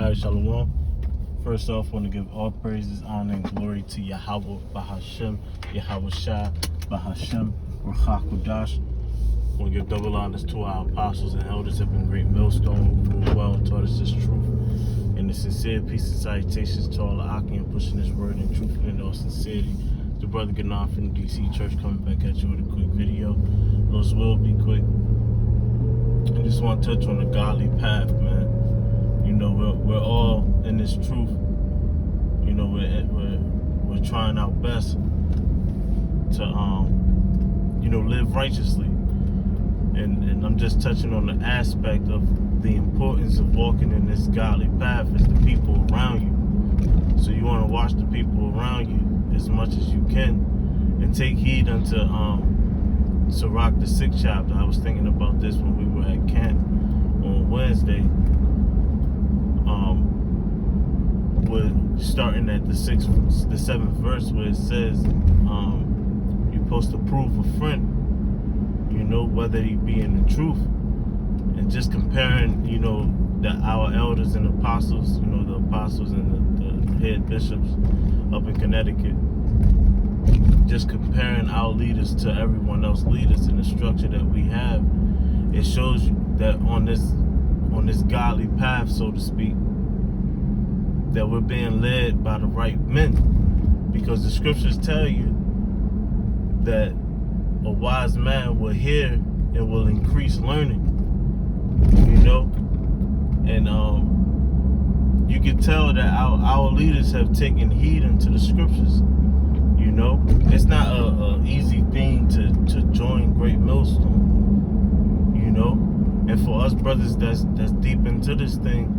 Yahawashi Shalom. First off, I want to give all praises, honor, and glory to Yahweh Bahashem, Yahweh Shah Bahashem, Ruach HaKodesh. I want to give double honors to our apostles and elders up in Great Millstone who ruled well and taught us this truth. And the sincere peace and salutations to all the Akim pushing this word in truth and in all sincerity. The brother Ganaf from the DC Church coming back at you with a quick video. Those will be quick. I just want to touch on the godly path, man. You know, we're all in this truth. You know, we're trying our best to live righteously. And I'm just touching on the aspect of the importance of walking in this godly path is the people around you. So you want to watch the people around you as much as you can and take heed unto Sirach the 6th chapter. I was thinking about this when we were at camp on Wednesday. We're starting at the 7th verse where it says you're supposed to prove a friend, you know, whether he be in the truth. And just comparing, you know, our elders and apostles, you know, the apostles and the head bishops up in Connecticut, just comparing our leaders to everyone else leaders in the structure that we have, it shows you that on this godly path, so to speak, that we're being led by the right men, because the scriptures tell you that a wise man will hear and will increase learning, you know. And you can tell that our leaders have taken heed into the scriptures. You know, it's not a easy thing to join Great Millstone, you know. And for us brothers that's deep into this thing,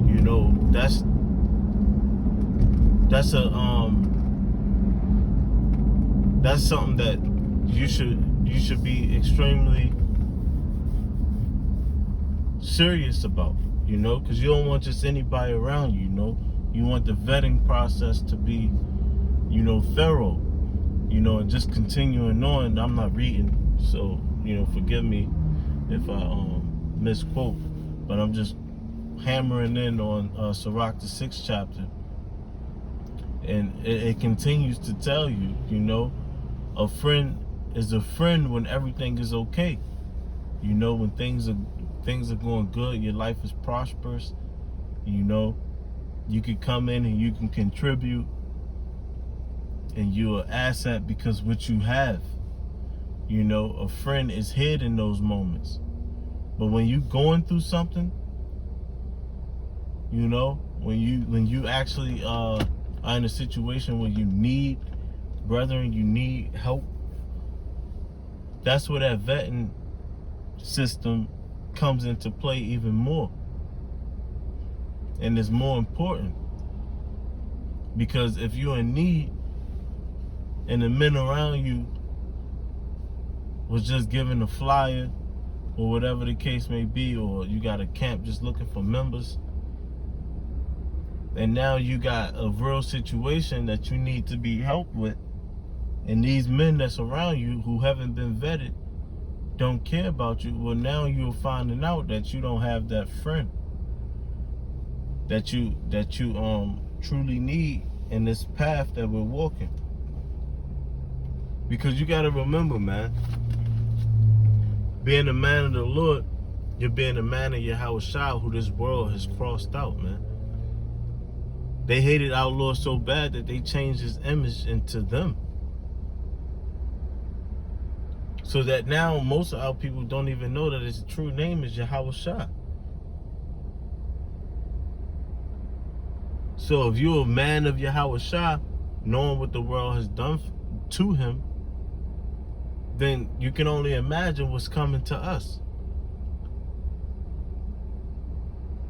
you know, that's something that you should be extremely serious about, you know, because you don't want just anybody around you, you know. You want the vetting process to be, you know, thorough, you know, and just continuing on. I'm not reading, so, you know, forgive me if I misquote, but I'm just hammering in on Sirach the 6th chapter, and it continues to tell you, you know, a friend is a friend when everything is okay. You know, when things are going good, your life is prosperous, you know, you can come in and you can contribute, and you're an asset because what you have. You know, a friend is hid in those moments. But when you going through something, you know, when you actually are in a situation where you need brethren, you need help, that's where that vetting system comes into play even more. And it's more important, because if you're in need and the men around you was just given a flyer or whatever the case may be, or you got a camp just looking for members, and now you got a real situation that you need to be helped with, and these men that's around you who haven't been vetted don't care about you, well, now you're finding out that you don't have that friend that you truly need in this path that we're walking. Because you got to remember, man, being a man of the Lord, you're being a man of Yahweh Shah, who this world has crossed out, man. They hated our Lord so bad that they changed his image into them. So that now most of our people don't even know that his true name is Yahweh Shah. So if you're a man of Yahweh Shah, knowing what the world has done to him, then you can only imagine what's coming to us.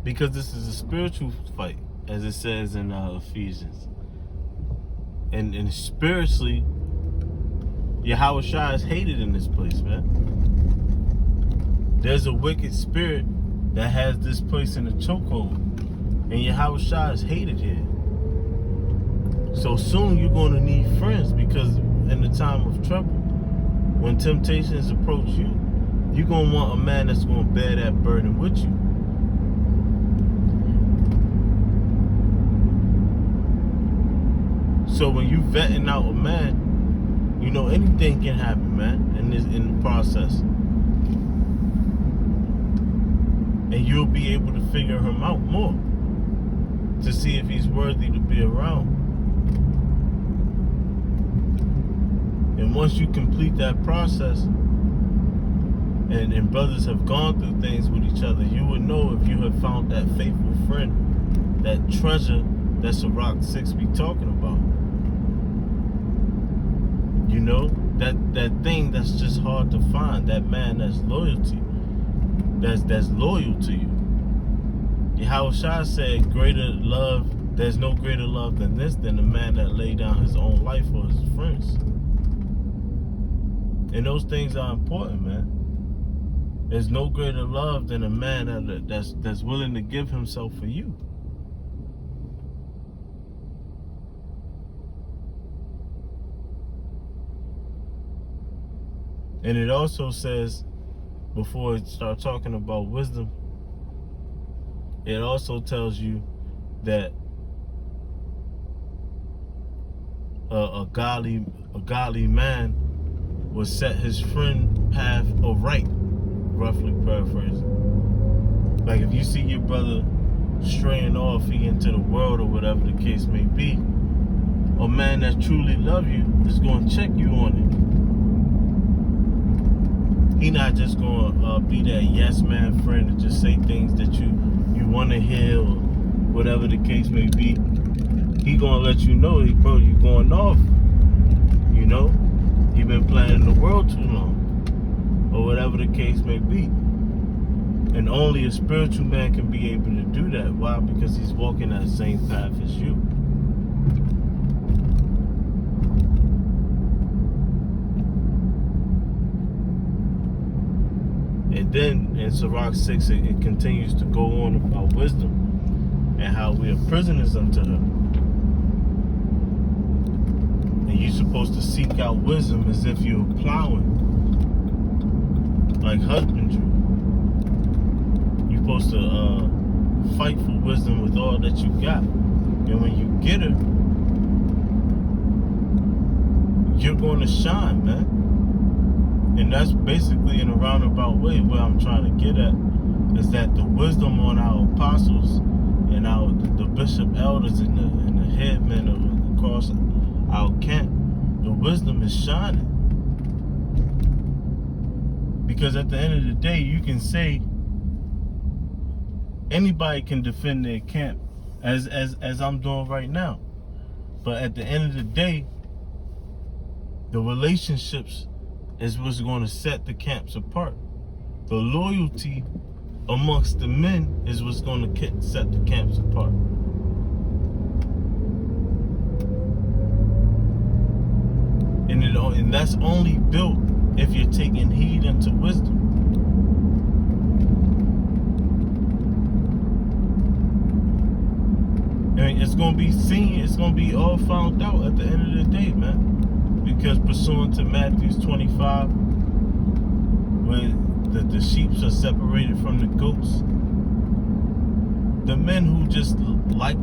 Because this is a spiritual fight, as it says in Ephesians. And spiritually, Yahweh Shah is hated in this place, man. There's a wicked spirit that has this place in a chokehold, and Yahweh Shah is hated here. So soon you're going to need friends, because in the time of trouble, when temptations approach you, you're going to want a man that's going to bear that burden with you. So when you vetting out a man, you know anything can happen, man, in the process. And you'll be able to figure him out more to see if he's worthy to be around. And once you complete that process, and brothers have gone through things with each other, you would know if you have found that faithful friend, that treasure that Sirach 6 be talking about. You know, that thing that's just hard to find, that man that's loyalty, that's loyal to you. Yahweh Shai said, greater love, there's no greater love than this, than the man that laid down his own life for his friends. And those things are important, man. There's no greater love than a man that's willing to give himself for you. And it also says, before it starts talking about wisdom, it also tells you that a godly man will set his friend path aright, roughly paraphrasing. Like if you see your brother straying off, he into the world or whatever the case may be, a man that truly love you is going to check you on it. He not just going to be that yes man friend and just say things that you want to hear or whatever the case may be. He going to let you know, hey bro, you going off. You know, you've been playing in the world too long, or whatever the case may be. And only a spiritual man can be able to do that. Why? Because he's walking that same path as you. And then in Sirach 6, it continues to go on about wisdom and how we are prisoners unto her. And you're supposed to seek out wisdom as if you're plowing, like husbandry. You're supposed to fight for wisdom with all that you got. And when you get her, you're going to shine, man. And that's basically in a roundabout way where I'm trying to get at, is that the wisdom on our apostles and the bishop elders and the headmen across our camp, the wisdom is shining. Because at the end of the day, you can say anybody can defend their camp as I'm doing right now. But at the end of the day, the relationships is what's going to set the camps apart. The loyalty amongst the men is what's going to set the camps apart. And that's only built if you're taking heed unto wisdom. I mean, it's going to be seen, it's going to be all found out at the end of the day, man. Because pursuant to Matthew 25, where the sheep are separated from the goats, the men who just liked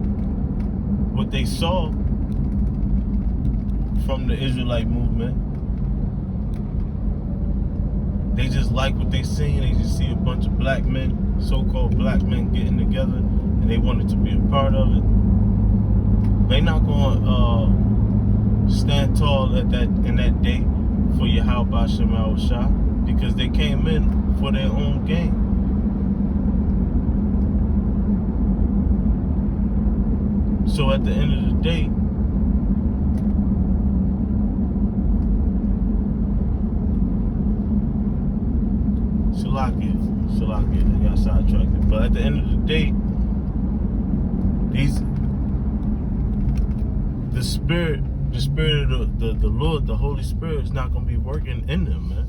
what they saw from the Israelite movement, they just like what they seen. They just see a bunch of black men, so-called black men, getting together, and they wanted to be a part of it. They not going to stand tall in that day for Yahweh Shema Shah, because they came in for their own gain. So at the end of the day, Salakia, I got sidetracked. But at the end of the day, the spirit of the Lord, the Holy Spirit, is not going to be working in them, man.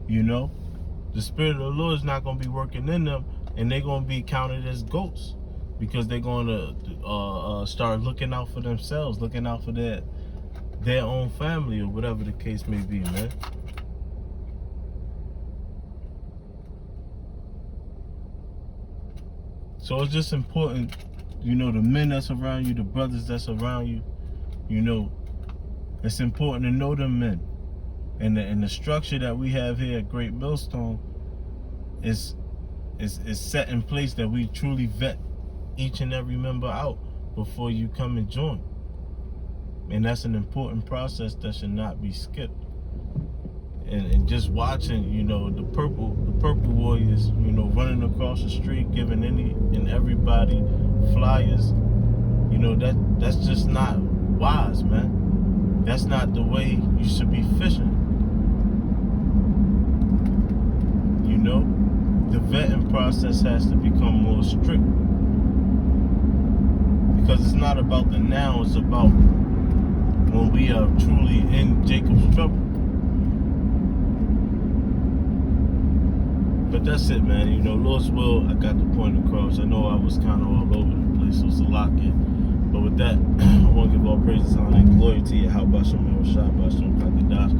You know, the Spirit of the Lord is not going to be working in them, and they're going to be counted as goats, because they're going to start looking out for themselves, looking out for their own family, or whatever the case may be, man. So it's just important, the men that's around you, the brothers that's around you, it's important to know them men. And the structure that we have here at Great Millstone is set in place that we truly vet each and every member out before you come and join. And that's an important process that should not be skipped. And just watching, the purple warriors, running across the street, giving any and everybody flyers, that's just not wise, man. That's not the way you should be fishing. The vetting process has to become more strict, because it's not about the now, it's about when we are truly in Jacob's trouble. But that's it, man. Lord's will, I got the point across. I know I was kind of all over the place, so it's a lot here. But with that, I want to give all praises, honor, and glory to you. How about some Rashad, Basham, Pakadash.